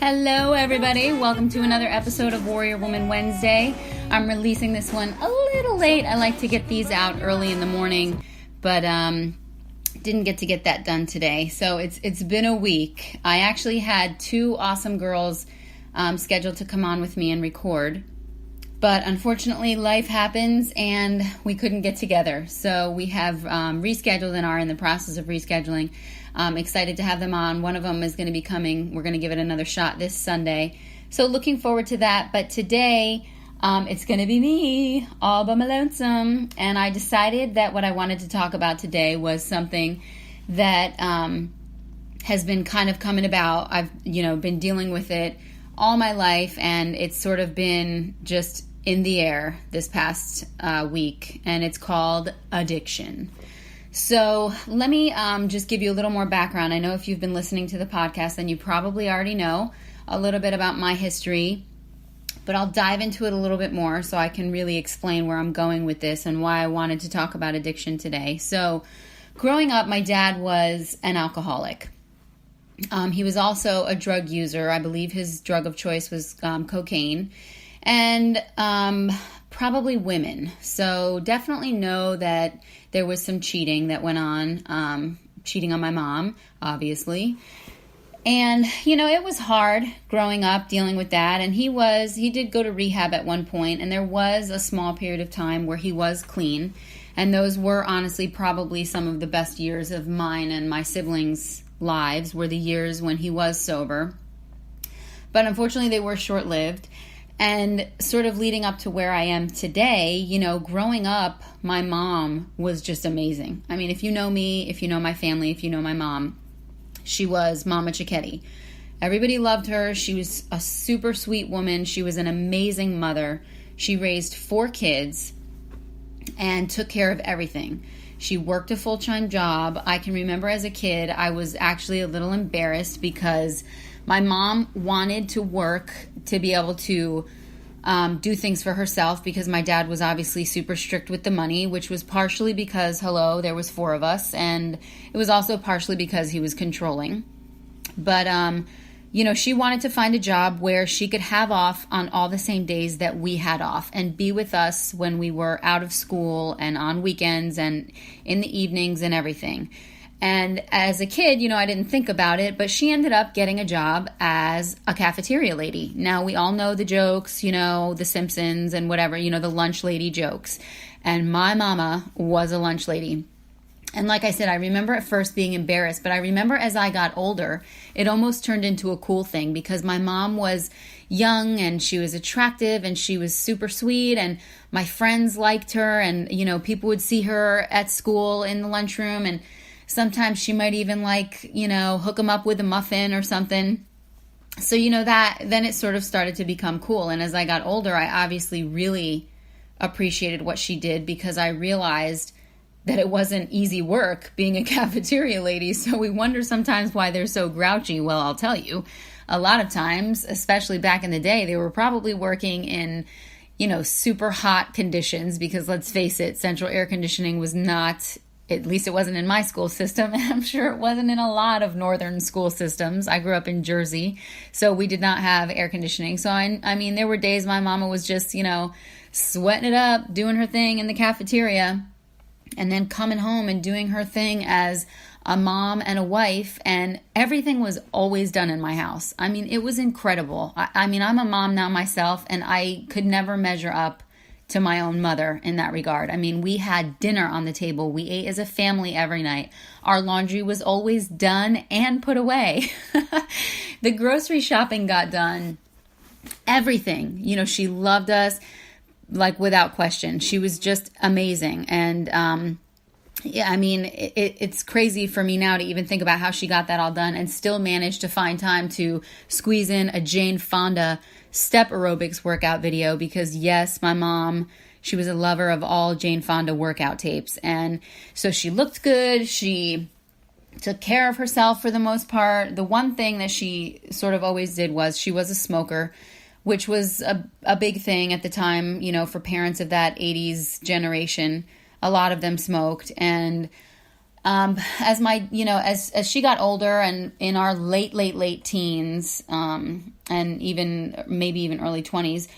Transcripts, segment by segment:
Hello, everybody. Welcome to another episode of Warrior Woman Wednesday. I'm releasing this one a little late. I like to get these out early in the morning, but didn't get to get that done today. So it's been a week. I actually had two awesome girls scheduled to come on with me and record, but unfortunately life happens and we couldn't get together. So we have rescheduled and are in the process of rescheduling. I'm excited to have them on. One of them is going to be coming. We're going to give it another shot this Sunday. So looking forward to that. But today, it's going to be me, all by my lonesome. And I decided that what I wanted to talk about today was something that has been kind of coming about. I've, been dealing with it all my life, and it's sort of been just in the air this past week. And it's called addiction. So let me just give you a little more background. I know if you've been listening to the podcast, then you probably already know a little bit about my history, but I'll dive into it a little bit more so I can really explain where I'm going with this and why I wanted to talk about addiction today. So growing up, my dad was an alcoholic. He was also a drug user. I believe his drug of choice was cocaine and probably women. So definitely know that there was some cheating that went on, cheating on my mom, obviously. And, it was hard growing up dealing with that. And he did go to rehab at one point, and there was a small period of time where he was clean. And those were honestly probably some of the best years of mine and my siblings' lives, were the years when he was sober. But unfortunately, they were short-lived. And sort of leading up to where I am today, growing up, my mom was just amazing. I mean, if you know me, if you know my family, if you know my mom, she was Mama Cicchetti. Everybody loved her. She was a super sweet woman. She was an amazing mother. She raised 4 kids and took care of everything. She worked a full-time job. I can remember as a kid, I was actually a little embarrassed because my mom wanted to work to be able to do things for herself because my dad was obviously super strict with the money, which was partially because, there was 4 of us, and it was also partially because he was controlling. But, she wanted to find a job where she could have off on all the same days that we had off and be with us when we were out of school and on weekends and in the evenings and everything. And as a kid, I didn't think about it, but she ended up getting a job as a cafeteria lady. Now, we all know the jokes, The Simpsons and whatever, the lunch lady jokes. And my mama was a lunch lady. And like I said, I remember at first being embarrassed, but I remember as I got older, it almost turned into a cool thing because my mom was young and she was attractive and she was super sweet and my friends liked her and, people would see her at school in the lunchroom and sometimes she might even hook them up with a muffin or something. So, then it sort of started to become cool. And as I got older, I obviously really appreciated what she did because I realized that it wasn't easy work being a cafeteria lady. So we wonder sometimes why they're so grouchy. Well, I'll tell you, a lot of times, especially back in the day, they were probably working in, super hot conditions because let's face it, central air conditioning was not, at least it wasn't in my school system, and I'm sure it wasn't in a lot of northern school systems. I grew up in Jersey, so we did not have air conditioning. So, I mean, there were days my mama was just, sweating it up, doing her thing in the cafeteria, and then coming home and doing her thing as a mom and a wife, and everything was always done in my house. I mean, it was incredible. I mean, I'm a mom now myself, and I could never measure up to my own mother in that regard. I mean, we had dinner on the table. We ate as a family every night. Our laundry was always done and put away. The grocery shopping got done. Everything. She loved us, without question. She was just amazing. And, it's crazy for me now to even think about how she got that all done and still managed to find time to squeeze in a Jane Fonda step aerobics workout video because yes, my mom, she was a lover of all Jane Fonda workout tapes. And so she looked good. She took care of herself for the most part. The one thing that she sort of always did was she was a smoker, which was a big thing at the time, for parents of that 80s generation. A lot of them smoked. And As she got older and in our late teens, and maybe even early 20s,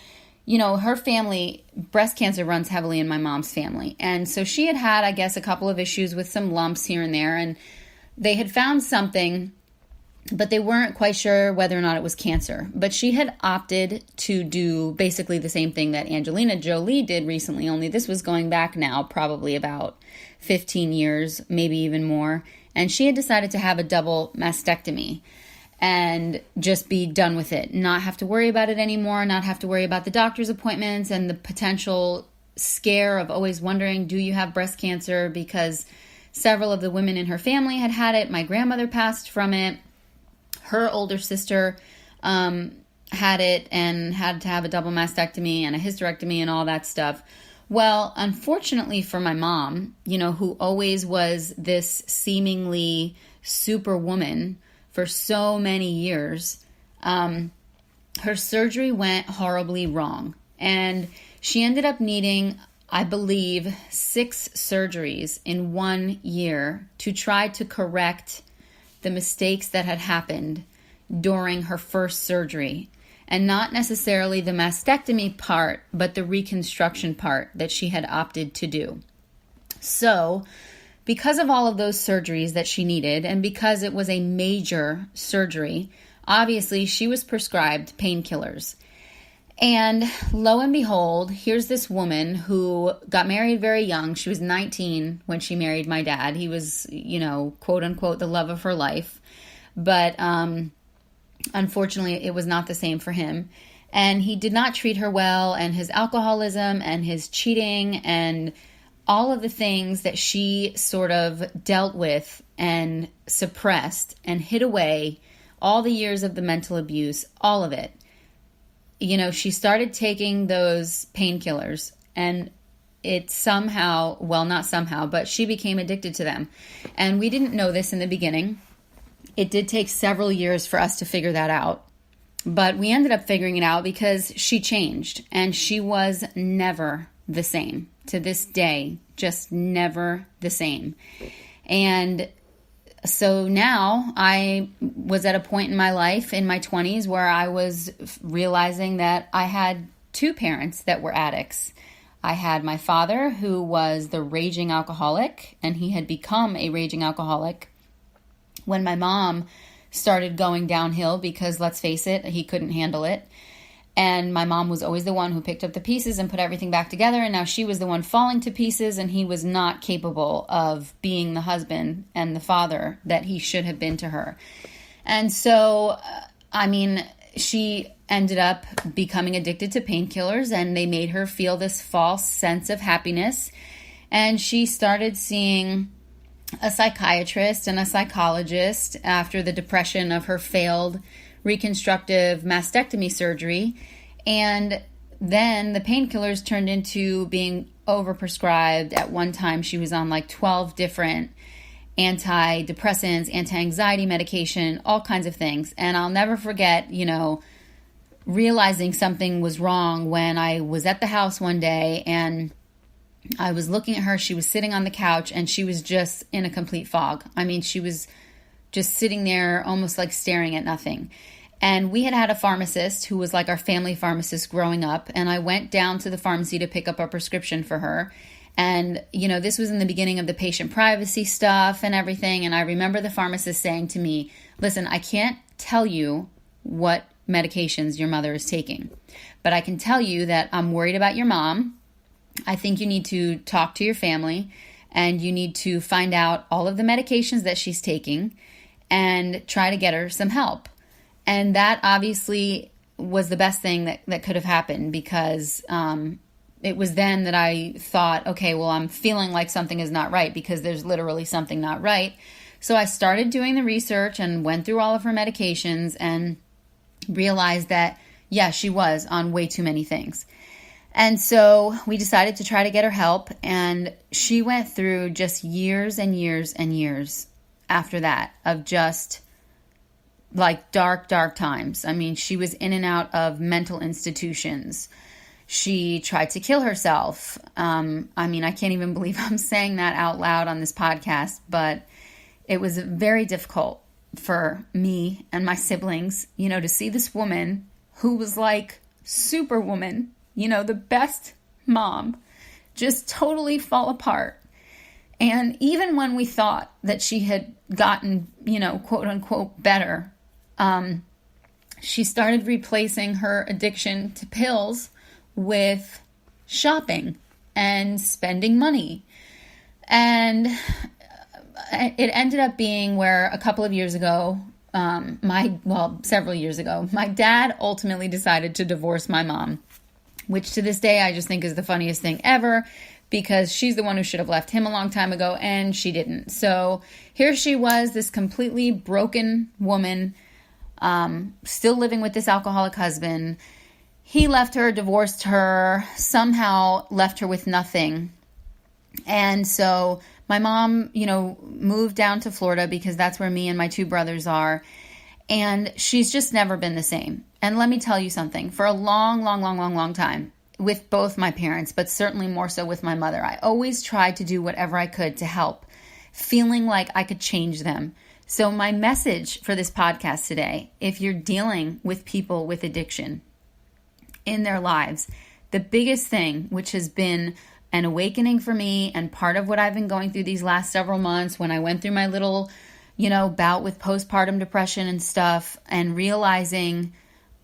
her family, breast cancer runs heavily in my mom's family. And so she had, I guess, a couple of issues with some lumps here and there, and they had found something, but they weren't quite sure whether or not it was cancer. But she had opted to do basically the same thing that Angelina Jolie did recently, only this was going back now probably about 15 years, maybe even more. And she had decided to have a double mastectomy and just be done with it, not have to worry about it anymore, not have to worry about the doctor's appointments and the potential scare of always wondering, do you have breast cancer? Because several of the women in her family had it. My grandmother passed from it. Her older sister had it and had to have a double mastectomy and a hysterectomy and all that stuff. Well, unfortunately for my mom, who always was this seemingly superwoman for so many years, her surgery went horribly wrong. And she ended up needing, I believe, 6 surgeries in 1 year to try to correct the mistakes that had happened during her first surgery. And not necessarily the mastectomy part, but the reconstruction part that she had opted to do. So, because of all of those surgeries that she needed, and because it was a major surgery, obviously she was prescribed painkillers. And lo and behold, here's this woman who got married very young. She was 19 when she married my dad. He was, quote unquote, the love of her life. But unfortunately, it was not the same for him. And he did not treat her well, and his alcoholism and his cheating and all of the things that she sort of dealt with and suppressed and hid away, all the years of the mental abuse, all of it. She started taking those painkillers, and it somehow, well, not somehow, but she became addicted to them. And we didn't know this in the beginning. It did take several years for us to figure that out. But we ended up figuring it out because she changed, and she was never the same. To this day, just never the same. And so now I was at a point in my life, in my 20s, where I was realizing that I had 2 parents that were addicts. I had my father, who was the raging alcoholic, and he had become a raging alcoholic when my mom started going downhill because, let's face it, he couldn't handle it. And my mom was always the one who picked up the pieces and put everything back together, and now she was the one falling to pieces, and he was not capable of being the husband and the father that he should have been to her. And so, she ended up becoming addicted to painkillers, and they made her feel this false sense of happiness. And she started seeing a psychiatrist and a psychologist after the depression of her failed reconstructive mastectomy surgery. And then the painkillers turned into being overprescribed. At one time, she was on like 12 different antidepressants, anti-anxiety medication, all kinds of things. And I'll never forget, realizing something was wrong when I was at the house one day and I was looking at her. She was sitting on the couch and she was just in a complete fog. She was just sitting there almost like staring at nothing. And we had a pharmacist who was like our family pharmacist growing up. And I went down to the pharmacy to pick up a prescription for her. And, this was in the beginning of the patient privacy stuff and everything. And I remember the pharmacist saying to me, listen, I can't tell you what medications your mother is taking, but I can tell you that I'm worried about your mom. I think you need to talk to your family and you need to find out all of the medications that she's taking and try to get her some help. And that obviously was the best thing that could have happened, because it was then that I thought, okay, well, I'm feeling like something is not right because there's literally something not right. So I started doing the research and went through all of her medications and realized that, yeah, she was on way too many things. And so we decided to try to get her help, and she went through just years and years and years after that of just like dark times. She was in and out of mental institutions. She tried to kill herself. I can't even believe I'm saying that out loud on this podcast, but it was very difficult for me and my siblings, to see this woman who was like superwoman, the best mom, just totally fall apart. And even when we thought that she had gotten, quote unquote, better, she started replacing her addiction to pills with shopping and spending money. And it ended up being where a couple of years ago, several years ago, my dad ultimately decided to divorce my mom, which to this day I just think is the funniest thing ever, because she's the one who should have left him a long time ago, and she didn't. So here she was, this completely broken woman, still living with this alcoholic husband. He left her, divorced her, somehow left her with nothing. And so my mom, moved down to Florida because that's where me and my two brothers are. And she's just never been the same. And let me tell you something. For a long time, with both my parents, but certainly more so with my mother, I always tried to do whatever I could to help, feeling like I could change them. So my message for this podcast today, if you're dealing with people with addiction in their lives, the biggest thing, which has been an awakening for me and part of what I've been going through these last several months when I went through my little, bout with postpartum depression and stuff, and realizing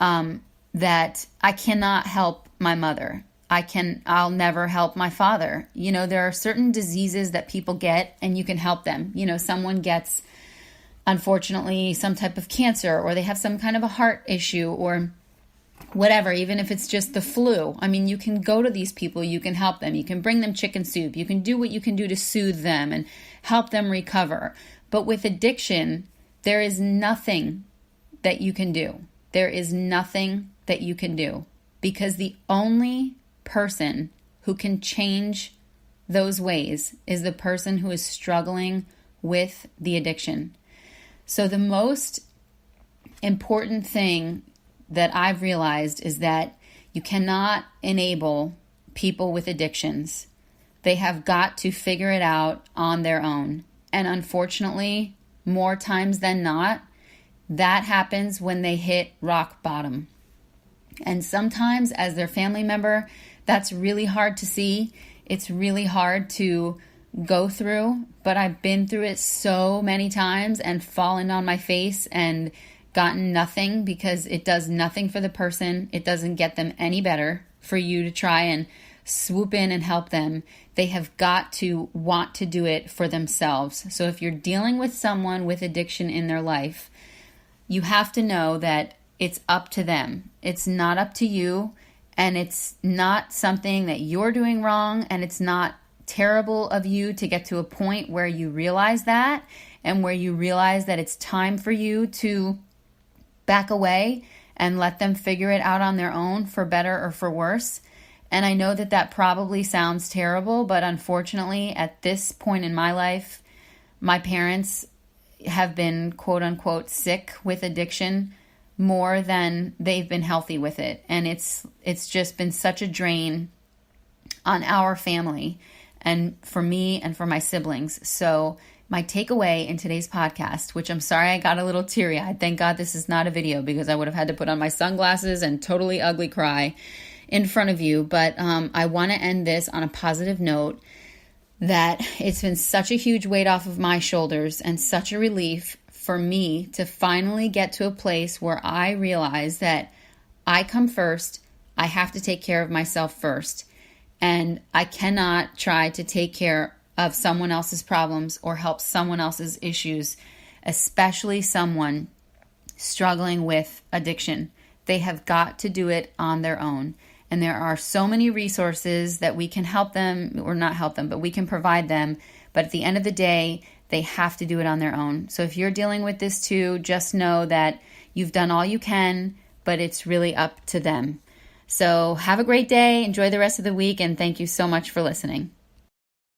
that I cannot help my mother. I'll never help my father. There are certain diseases that people get and you can help them. Someone gets, unfortunately, some type of cancer, or they have some kind of a heart issue, or whatever, even if it's just the flu. You can go to these people, you can help them, you can bring them chicken soup, you can do what you can do to soothe them and help them recover. But with addiction, there is nothing that you can do. There is nothing that you can do, because the only person who can change those ways is the person who is struggling with the addiction. So the most important thing that I've realized is that you cannot enable people with addictions. They have got to figure it out on their own. And unfortunately, more times than not, that happens when they hit rock bottom. And sometimes as their family member, that's really hard to see. It's really hard to go through, but I've been through it so many times and fallen on my face and gotten nothing, because it does nothing for the person. It doesn't get them any better for you to try and swoop in and help them. They have got to want to do it for themselves. So if you're dealing with someone with addiction in their life, you have to know that it's up to them. It's not up to you, and it's not something that you're doing wrong, and it's not terrible of you to get to a point where you realize that, and where you realize that it's time for you to back away and let them figure it out on their own, for better or for worse. And I know that that probably sounds terrible, but unfortunately at this point in my life, my parents have been quote unquote sick with addiction more than they've been healthy with it. And it's just been such a drain on our family and for me and for my siblings. So my takeaway in today's podcast, which I'm sorry I got a little teary-eyed. Thank God this is not a video, because I would have had to put on my sunglasses and totally ugly cry in front of you. But I want to end this on a positive note, that it's been such a huge weight off of my shoulders and such a relief for me to finally get to a place where I realize that I come first. I have to take care of myself first. And I cannot try to take care of someone else's problems or help someone else's issues, especially someone struggling with addiction. They have got to do it on their own. And there are so many resources that we can help them, or not help them, but we can provide them. But at the end of the day, they have to do it on their own. So if you're dealing with this too, just know that you've done all you can, but it's really up to them. So have a great day. Enjoy the rest of the week. And thank you so much for listening.